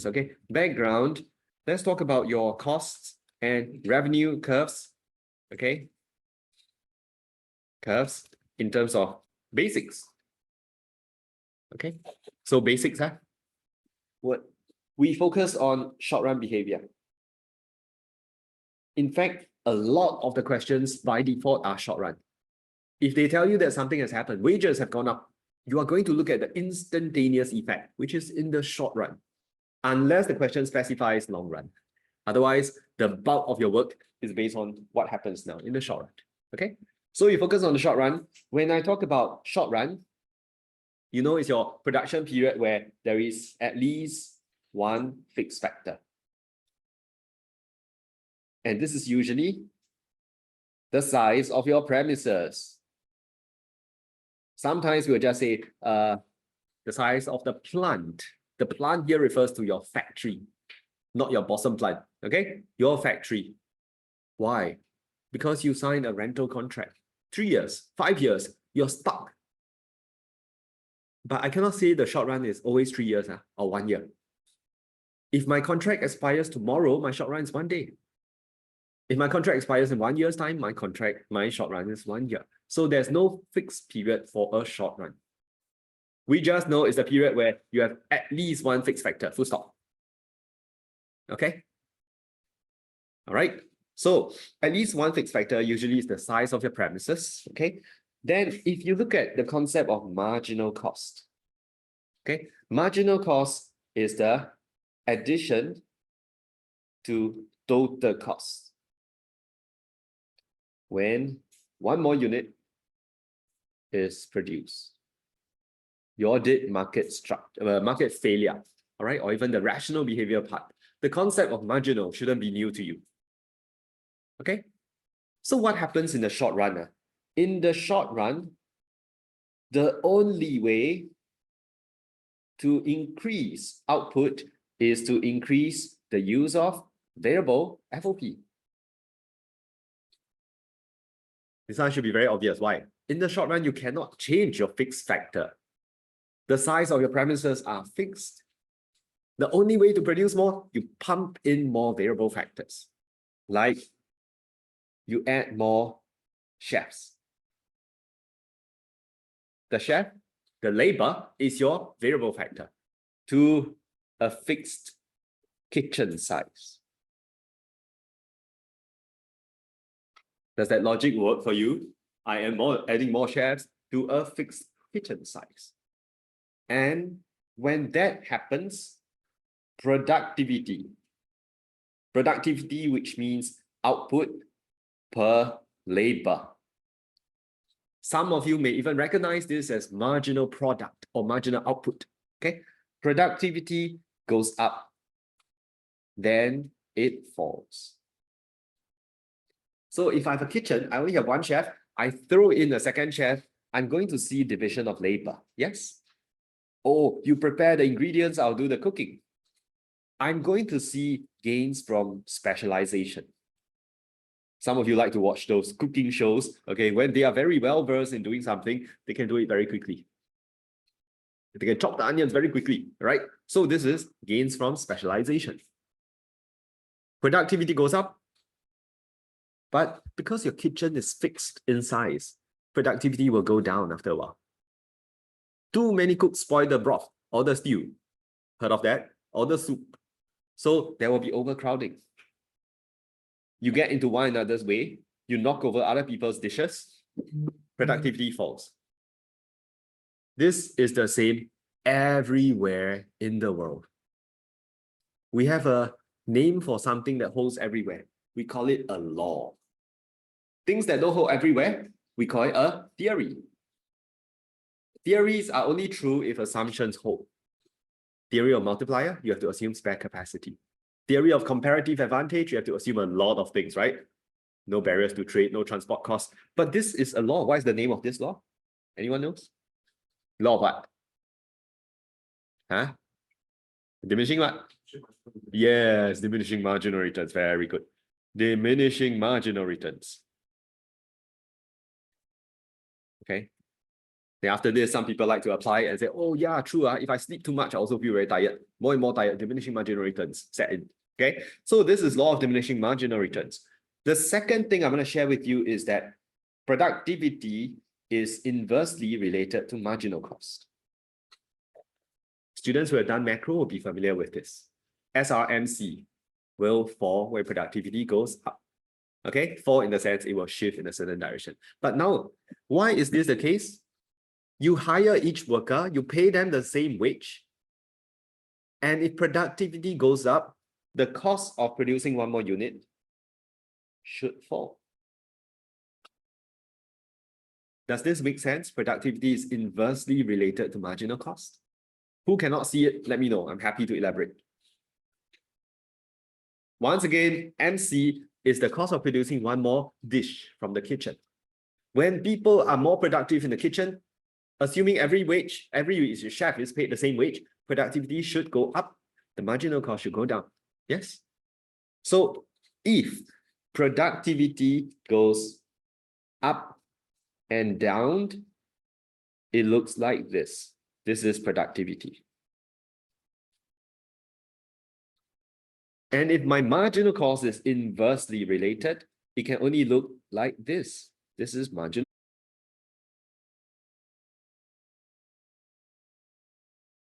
Okay, background. Let's talk about your costs and revenue curves. Okay, curves in terms of basics. Okay, so basics, huh? What we focus on short-run behavior. In fact, a lot of the questions by default are short-run. If they tell you that something has happened, wages have gone up, you are going to look at the instantaneous effect, which is in the short run, unless the question specifies long run. Otherwise, the bulk of your work is based on what happens now in the short run. Okay, so you focus on the short run. When I talk about short run, you know it's your production period where there is at least one fixed factor. And this is usually the size of your premises. Sometimes we'll just say the size of the plant. The plant here refers to your factory, not your bosom plant, okay? Your factory. Why? Because you signed a rental contract. 3 years, 5 years, you're stuck. But I cannot say the short run is always 3 years or 1 year. If my contract expires tomorrow, my short run is 1 day. If my contract expires in 1 year's time, my short run is 1 year. So there's no fixed period for a short run. We just know it's the period where you have at least one fixed factor, full stop. Okay? All right. So at least one fixed factor usually is the size of your premises. Okay. Then if you look at the concept of marginal cost, okay, marginal cost is the addition to total cost. When one more unit is produced, you audit market structure, market failure, all right, or even the rational behavior part. The concept of marginal shouldn't be new to you. Okay, so what happens in the short run? In the short run, the only way to increase output is to increase the use of variable FOP. This one should be very obvious. Why? In the short run, you cannot change your fixed factor. The size of your premises are fixed. The only way to produce more, you pump in more variable factors. Like you add more chefs. The chef, the labor is your variable factor to a fixed kitchen size. Does that logic work for you? I am adding more chefs to a fixed kitchen size. And when that happens, productivity, which means output per labor. Some of you may even recognize this as marginal product or marginal output. Okay, productivity goes up, then it falls. So if I have a kitchen, I only have one chef, I throw in a second chef, I'm going to see division of labor. Yes? Oh, you prepare the ingredients, I'll do the cooking. I'm going to see gains from specialization. Some of you like to watch those cooking shows. Okay, when they are very well versed in doing something, they can do it very quickly. They can chop the onions very quickly, right? So this is gains from specialization. Productivity goes up. But because your kitchen is fixed in size, productivity will go down after a while. Too many cooks spoil the broth or the stew. Heard of that? Or the soup. So there will be overcrowding. You get into one another's way, you knock over other people's dishes, productivity falls. This is the same everywhere in the world. We have a name for something that holds everywhere. We call it a law. Things that don't hold everywhere, we call it a theory. Theories are only true if assumptions hold. Theory of multiplier, you have to assume spare capacity. Theory of comparative advantage, you have to assume a lot of things, right? No barriers to trade, no transport costs. But this is a law. What is the name of this law? Anyone knows? Law of what? Huh? Diminishing what? Yes, diminishing marginal returns. Very good. Diminishing marginal returns. Okay. Then after this, some people like to apply and say, oh yeah, true. If I sleep too much, I also feel very tired. More and more tired, diminishing marginal returns set in. Okay, so this is law of diminishing marginal returns. The second thing I'm going to share with you is that productivity is inversely related to marginal cost. Students who have done macro will be familiar with this. SRMC will fall where productivity goes up. Okay, fall in the sense it will shift in a certain direction. But now, why is this the case? You hire each worker, you pay them the same wage. And if productivity goes up, the cost of producing one more unit should fall. Does this make sense? Productivity is inversely related to marginal cost. Who cannot see it? Let me know. I'm happy to elaborate. Once again, MC is the cost of producing one more dish from the kitchen. When people are more productive in the kitchen, assuming every chef is paid the same wage, productivity should go up. The marginal cost should go down. Yes. So if productivity goes up and down, it looks like this. This is productivity. And if my marginal cost is inversely related, it can only look like this. This is marginal